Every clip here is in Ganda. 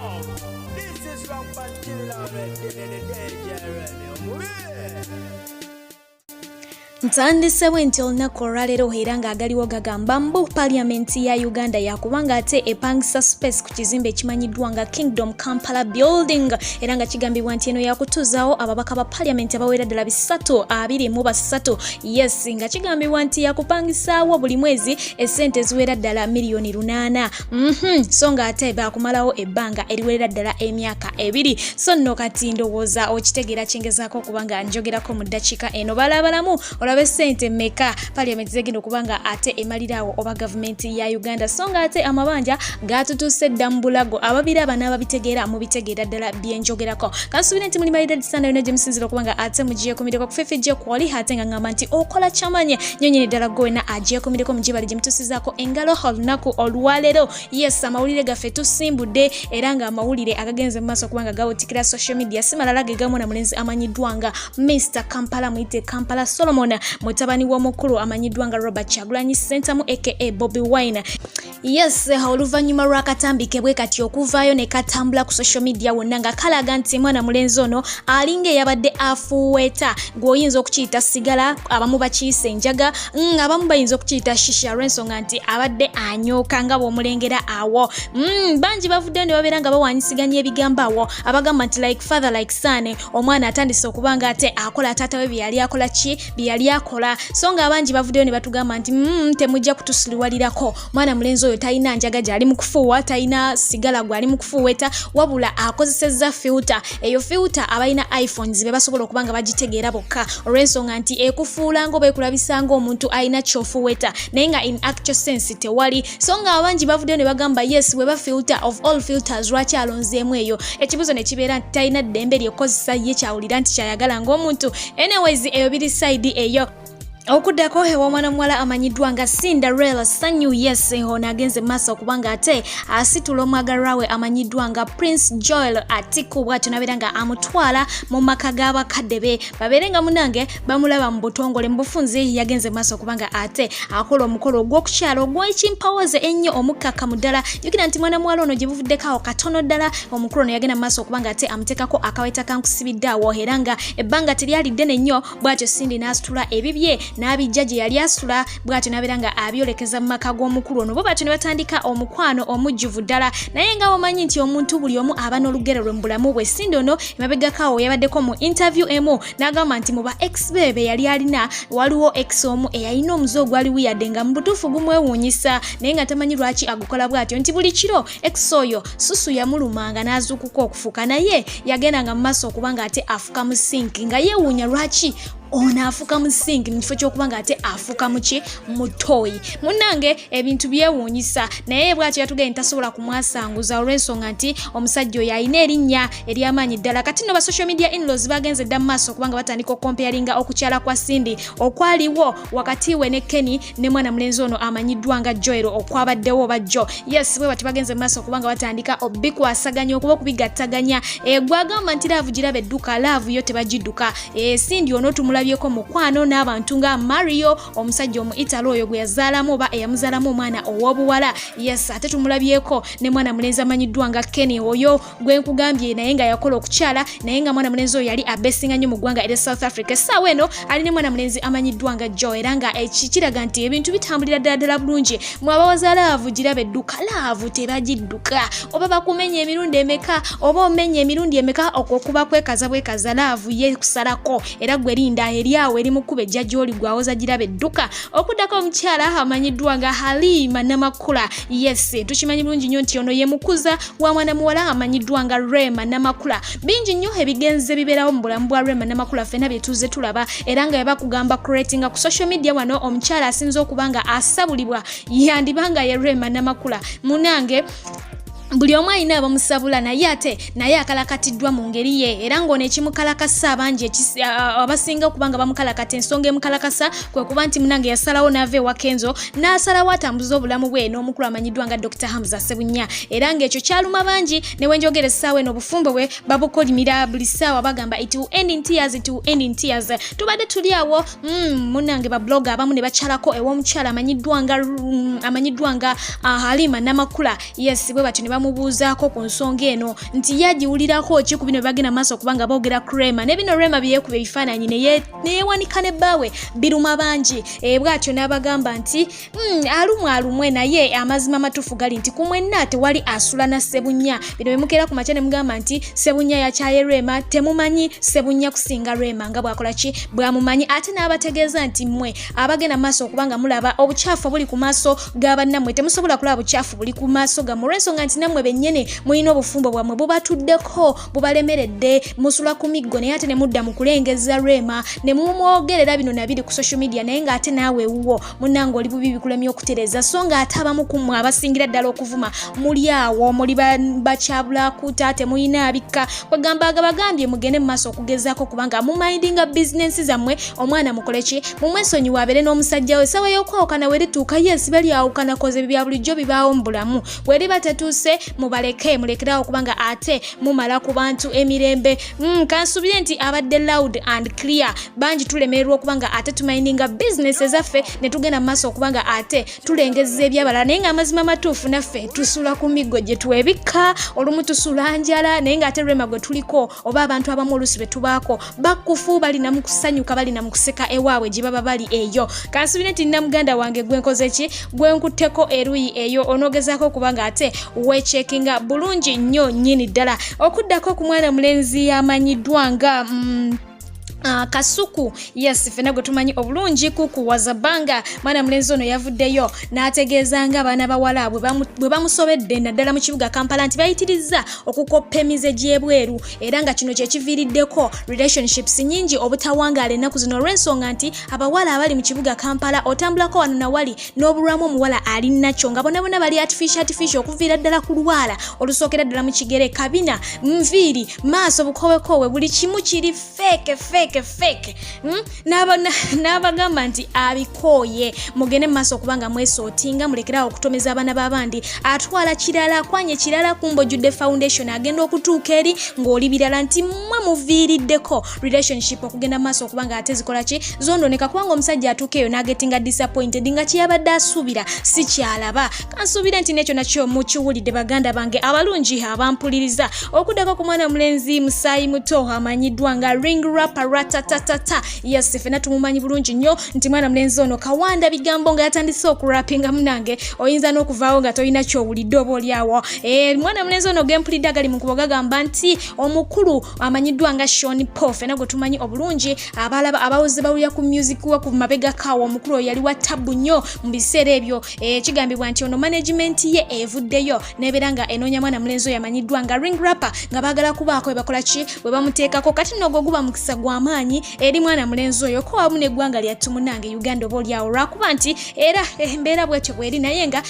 This is from Pantilla the danger. Ntandise nti olunaku olwaleero era ng'agaliwo gagamba mbu paliamenti ya Uganda yakubanga ate epangisa space ku kizimbe ekimanyiddwa nga Kingdom Kampala Building era nga kigambibwa nti eno yakutuuzaawo ababaka ba paliamenti abawera ddala 323. Yes, nga kigambibwa nti yakupangisaawo buli mwezi essente ziwera ddala miliyoni 800. So nga ate baakumalawo ebbanga eriwerera ddala emyaka 2. So nno kati ndowooza okitegeera kyengezaako okubanga njogerako mu ddakiika eno balabalamu olabe sente meka parliament zegenda okubanga ate emalirawo oba government ya Uganda. So nga ate amabanja gatutuse dambulago ababira abana ababitegeera mu bitegeera ddala byenjogerako. Kansubira nti muli malira disanda yona gye musinzira okubanga ate mugiye kumireko kufefejje kwali hate nga ngamba nti okola chamanye nyonyine ddala gwena agiye kumireko mugibali gye mutusizaako engalo olunaku olwaleero. Yes, amawulire gaffe tusimbudde era nga amawulire agagenze mu maaso okubanga gawotikira social media simalala ge gamu na mulenzi amanyiddwa nga Mr. Kampala mwite Kampala Solomon mutabani w'omukulu amanyiddwa nga Robert Kyagulanyi Ssentamu aka Bobby Wine. Yes, oluvannyuma lw'akatambike bwe kati okuvaayo ne katambula ku social media wonna nga kalaga nti mwana mulenzi ono alinga eyabadde afuweeta gw'oyinza okukiyita sigala, abamu bakiyisa enjaga, abamu bayinza okukiyita shisha olw'ensonga nti abadde anyooka nga bw'omulengera awo. Bangi bavuddeyo ne babeera nga bawanyisiganya ebigambo awo abagamba nti like father like son, omwana atandise okubanga ate akola taata we byali akola ki byali akola. So nga abangi bavuddeyo ne batugamba nti temujja kutusiliwalirako, mwana mulenzi oyo talina njaga gyali mu kufuuwa, talina sigala gwali mu kufuuweta, wabula akozesezza filter. Eyo filter abalina iPhones be basobola okubanga bagitegeera bokka olw'ensonga nti ekufuula ngo beekulabisa ng'omuntu alina kyofuuweta naye nga in actual sense tewali. So nga abangi bavuddeyo ne bagamba yes, weba filter of all filters lwaki alonzeemu eyo. Ekibuzo ne kibeera nti talina ddembe ly'okozesa ye kyawulira nti kyayagala ng'omuntu. Anyways, eyo biri side eyo. Okuddako hewa mwana mwala amanyiddwa nga Cinderella Sanyu. Yes, ono agenze maaso okubanga ate asitula omwagalwa we amanyiddwa nga Prince Joel Atiku bw'atyo nabeera nga amutwala mu maka g'abakadde be babeere nga munange bamulaba mu butongole mu bufunzi. Yagenze maaso okubanga ate akola omukolo ogw'okukyalo ogw'ekimpawoze ennyo omukkakkamu ddala. Jjukira nti mwana mwala ono gye buvuddeko katono ddala. Omukulu ono yagenda maaso okubanga ate amuteekako akaweta kankusibidde awo era nga ebbanga teryali ddene nnyo bw'atyo Cindy n'asitula ebibye n'abijja gye yali asula bw'atyo nabeera nga abyolekeza mu maka g'omukulu ono. Bo bw'atyo ne batandika omukwano omujjuvu ddala naye nga bamanyi nti omuntu buli omu aba n'olugero lwe mu bulamu bwe. Cindy ono emabegako yabaddeko mu interview emu n'agamba nti mu ba ex be yali alina waliwo ex omu eyalina omuze ogwali wiyadde nga mu butuufu gumwewuunyisa naye nga tamanyi lwaki agukola bw'atyo, nti buli kiro ex oyo susu yamulumanga n'azuukuka okufuka naye yagendanga mu maaso okubanga ate afuka mu sinki nga yeewuunya lwaki ono afuka mu sinki mu kifo ky'okubanga ate afuka muki mu toyi. Munnange ebintu byewuunyisa naye bw'atyo yatugenda tasobola kumwasanguza olw'ensonga nti omusajja oyo alina erinnya ery'amaanyi ddala. Kati nno ba social media in-laws bagenze dda mu maaso okubanga batandika okukomparinga okukyala kwa Cindy okwaliwo wakati we ne Kenny ne mwana mulenzi ono amanyiddwa nga Joel okwabaddewo bajjo. Yes, bwe bati bagenze mu maaso okubanga batandika obikwasaganya okuba okubigattaganya. Gwagamba nti laavu giraba edduka, laavu yo tebagidduka. Cindy ono tumulabyeko mukwano n'abantu nga Mario omusajja omu Italy oyo gwe yazaalamu oba eyamuzaalamu omwana ow'obuwala. Yes, ate tumulabyeko ne mwana mulenzi amanyiddwa nga Kenny oyo gwe nkugambye naye nga yakola okukyala naye nga mwana mulenzi oyo yali abesinga nnyo mu ggwanga erya South Africa. Essaawa eno ali ne mwana mulenzi amanyiddwa nga Joe era nga kiraga nti ebintu bitambulira ddala bulungi. Mwabawaza laavu giraba edduka, laavu tebagidduka. Oba bakumenya emirundi emeka oba omenya emirundi emeka okuba kwekaza bwekaza laavu ye kusalako era gwe linda eryawo eri mukuba ejjajja oli gwawoza giraba edduka. Okuddako omukyala amanyiddwa nga Halima Namakula. Yes, tukimanyi bulungi nnyo nti ono ye mukuza wa mwana muwala amanyiddwa nga Rema Namakula. Bingi nnyo ebigenze bibeerawo mu bulamu bwa Rema Namakula ffenna bye tuze tulaba era nga yabakugamba creating ku social media wano omukyala asinza okubanga asabulibwa yandibanga ye Rema Namakula. Munange buli omu alina abamusabula naye akalakatiddwa mu ngeri ye era ng'ono ekimukalakasa abangi abasinga okubanga bamukalakata ensonga emukalakasa kwe kuba nti munange yasalawo n'ava ewa Kenzo n'asalawo atambuza obulamu bwe n'omukulu amanyiddwa nga Dr. Hamza Sebunya era ng'ekyo kyaluma bangi ne wenjogera essaawa eno obufumbo bwe babukolimira buli ssaawa bagamba it will end in tears, it will end in tears. Tubadde tuli awo munange ba blogger abamu ne bakyalako ew'omukyala amanyiddwa nga Halima Namakula. Yes, bwe batyo ne bamubuuzaako ku nsonga eno nti yagiwulirako ki ku bino bagenda maaso kubanga boogera ku Rema ne bino Rema byekuba ebifaananyi neyewanika ne bbaawe biruma bangi bw'atyo n'abagamba nti alumwe naye amazima matuufu gali nti ku mwenna tewali asula na Ssebunya. Bino bimukeera ku makya ne mugamba nti Ssebunya yakyaye Rema, temumanyi Ssebunya kusinga Rema nga bwakola ki bwamumanyi. Ate n'abategeeza nti mmwe abagenda maaso okubanga mulaba obukyafu buli ku maaso g'abannammwe temusobola kulaba bukyafu buli ku maaso gammwe olw'ensonga nti nammwe bennyene mulina obufumbo bwammwe bubatuddeko bubalemeredde musula ku miggo naye ate ne mudda mu kulengeza Rema ne mumwogerera bino nabiri ku social media naye ng'ate naawe wuwo munnange oli bubi bikulemye okutereeza so ng'ate abamu ku mmwe abasingira ddala okuvuma muli awo muli bakyabulakuta temulina abikka kwegamba agabagambye mugende mu maaso okugezaako kubanga mumindinga bizinensi zammwe omwana mukole ki mumwesonyiwa abeere n'omusajja we sawa y'okwawukana werituuka yesi bali awukana koze bya bulijjo bibaawo mu bulamu weriba tetuuse mulekerawo kubanga ate mumala ku bantu emirembe kansubire nti abadde loud and clear bangi tulemererwa okubanga ate tumindinga bizinesi ezaffe ne tugenda mu maaso okubanga ate tulengeza ebyabalala naye ng'amazima matuufu naffe tusula ku miggo gye twebikka olumu tusula njala naye ng'ate Rema gwe tuliko oba abantu abamu oluusi be tubaako bakufu balina mu kusanyuka balina mu kuseka ewaabwe gye baba bali eyo. Kansubire nti nina muganda wange gwenkoze ki gwenkutteko eruyi eyo onogezaako kubanga ate weechekinga bulungi nnyo nnyini ddala okuddako ku mwana mulenzi amanyiddwa nga Kasuku yes fena gwe tumanyi obulungi kuku wazabanga mwana mulenzi ono yavuddeyo n'ategeeza nga abaana bawala bwe bamusobedde naddala mu kibuga Kampala nti bayitiriza okukoppa emize gy'ebweru era nga kino kye kiviiriddeko relationships nyingi obutawangaala ennaku zino olw'ensonga nti abawala abali mu kibuga Kampala otambulako wano nawali n'obulwamu omuwala ali nakyo nga bonna bali artificial okuviira ddala ku lwala olusookera ddala mu kigere kabina nviiri maaso bukowekowe buli kimu kiri fake n'abagamba nti abikooye mugende mu maaso okubanga mwesootinga mulekerawo okutomeza abaana b'abandi atwala kirala akwanye kirala kumbojjudde foundation agenda okutuuka eri ng'oli birala nti mmwe muviiriddeko relationship okugenda mu maaso okubanga ate zikola ki zondooneka kubanga omusajja atuuka eyo n'agetinga disappointed nga kyeyabadde asuubira si kyalaba. Kansuubire nti nekyo nakyo mukiwulidde baganda bange abalungi abampuliriza okuddako ku mwana mulenzi Musaayi muto amanyiddwa nga ring rapper ratatatata yes fena tumumanyi bulungi nnyo nti mwana mulenzi ono kawanda bigambo nga yatandise okurapinga munange oyinza n'okuvaawo nga tolina kyowulidde oba oliawo mwana mulenzi ono gempulidde agali mu kuboga gamba nti omukulu amanyiddwa nga Sean Paul fena gwe tumanyi obulungi abalaba abawoze bawulira ku music wa ku mabega kawo omukulu yali wa tabu nnyo mu biseera ebyo kigambibwa nti ono management ye evuddeyo nebeera nga enoonya mwana mulenzi oyo amanyiddwa nga ring rapper nga baagala kubaako we bakola ki we bamuteekako kati nogwo guba mukisa gw'amaanyi eri mwana mulenzi oyo ko wamu n'eggwanga lyattu munange Uganda oba olyawo lwakuba nti era embeera bwetyo bweri naye nga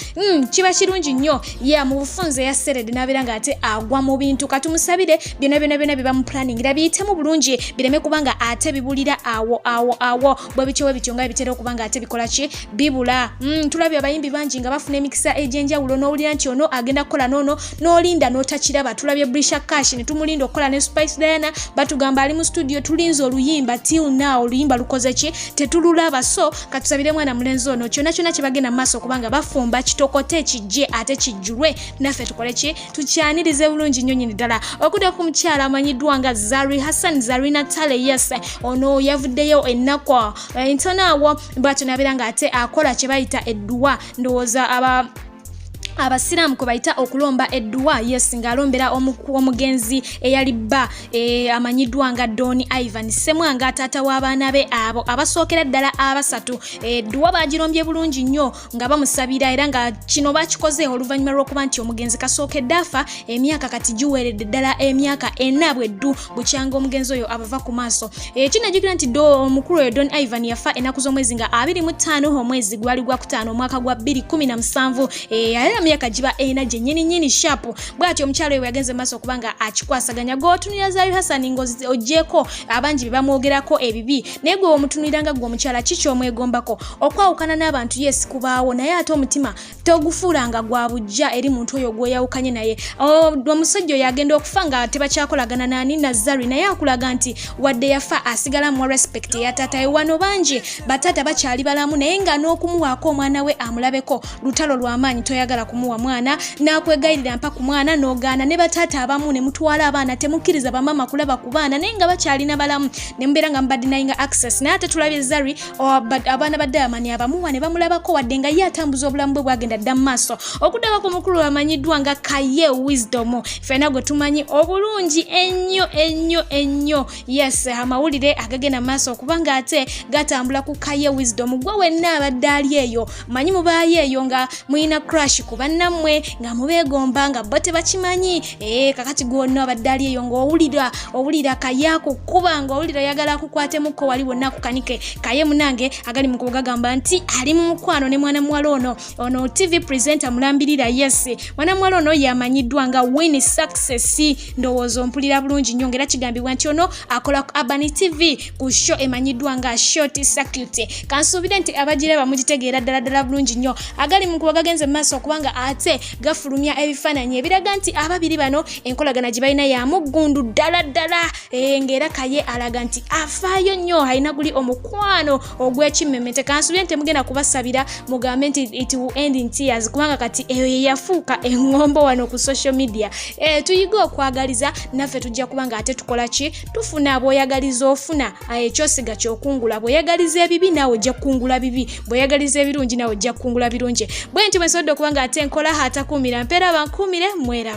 kiba kirungi nnyo mu bufunze yaseredde n'abeera nga ate agwa mu bintu katumusabire byonna bye bamuplaningira biyitemu bulungi bireme kubanga ate bibulira awo bwe bityo nga bitera okubanga ate bikola ki bibula. Tulabye abayimbi bangi nga bafuna emikisa egy'enjawulo n'owulira nti ono agenda kukola noono n'olinda n'otakiraba. Tulabye Brisha Cash ne tumulinda okukola ne Spice Diana batugamba ali mu studio tulinze oluyimba till now oluyimba lukoze ki tetululaba so katusabire mwana mulenzi ono kyonna kye bagenda mu maaso kubanga bafumba kitokote kijje ate kijjulwe naffe tukole ki tukyanirize bulungi nnyo nnyini ddala. Okudda ku mukyala amanyiddwa nga Zari Hassan Zarina Tale yes ono yavuddeyo ennaku entonaawo bw'atyo n'abeera nga ate akola kye bayita edduwa ndowooza abasiraamu kwe bayita okulomba edduwa yes ng'alombera omugenzi eyali bba amanyiddwa nga Doni Ivan Ssemwanga taata w'abaana be abo abasookera ddala abasatu. Edduwa bagirombye bulungi nnyo nga bamusabira era nga kino bakikoze oluvannyuma lw'okuba nti omugenzi kasookedde afa emyaka kati giweeredde ddala emyaka 4 bweddu bukyanga omugenzi oyo abava ku maaso. Kinajjukira nti omukulu oyo Doni Ivan yafa ennaku z'omwezi nga 25 omwezi gwali gwa kutaano omwaka gwa 2017 myaka jiba ena gyennyini sharp bw'atyo omukyalo we yagenze maaso okubanga akikwasaganya gw'otunira Zari Hassan ngozi ogyeko abangi be bamwogerako ebibi naye gwe omutuniranga gwe omukyala kiki omwegombako okwawukana n'abantu yes kubaawo naye ate omutima togufuulanga gwa bujja eri muntu oyo gweyawukanye naye. Omusajja oyo agenda okufa nga tebakyakolagana nani na Zari naye akulaga nti wadde yafa asigala mu respect ya taata wano bangi batata bakyali balamu naye nga n'okumuwaako omwana we amulabeko lutalo lw'amaanyi toyagala kumuwa mwana nakwegayirira mpa ku mwana n'ogaana ne bataata abamu ne mutwala abaana temukkiriza bamama kulaba ku baana naye nga bakyalina balamu ne mubeera nga mubadinayinga access naye ate tulabye Zari abaana ba Diamond abamuwa ne bamulabako wadde nga ye atambuza obulamu bwe bwagenda dda mu maaso okuddako ku mukulu amanyiddwa nga Kaye Wisdom ffenna gwe tumanyi obulungi ennyo yes amawulire agagenda mu maaso okubanga ate gatambula ku Kaye Wisdom gwe wenna abadde ali eyo manyi mubaayo eyo nga muyina crash ku bannammwe nga mubeegomba nga bo tebakimanyi kakati gwonna abadde ali eyo ng'owulira Kaye akukuba ng'owulira yagala akukwatemu wali wonna kukanike Kaye munange agali mu kugagamba nti ali mu mukwano ne mwana muwala ono TV presenter mulambirira yes mwana muwala ono yamanyiddwa nga Win Success ndowooza mpulira bulungi nnyo ngera kigambibwa nti ono akola ku Urban TV ku show emanyiddwa nga Short Circuit kansuubire nti abagira bamugitegeera ddala bulungi nnyo agali mu kuba gagenze mu maaso okubanga ate gafulumya ebifaananyi ebiraga nti ababiri bano enkolagana gye balina ya muggundu ddala ng'era Kaye alaga nti afaayo nnyo alina guli omukwano ogw'ekimmemmete kansuubire nti mugenda kubasabira mugambe nti it will end in tears kubanga kati eyo ye yafuuka eŋŋombo wano ku social media tuyiga okwagaliza naffe tujja kubanga ate tukola ki tufuna bw'oyagaliza ofuna ekyosiga ky'okungula bw'oyagaliza ebibi naawe ojja kukungula bibi bw'oyagaliza ebirungi naawe ojja kukungula birungi bwe ntyo mwesobodde okubanga ate nkola atakuumira mpeera bankuumire mwera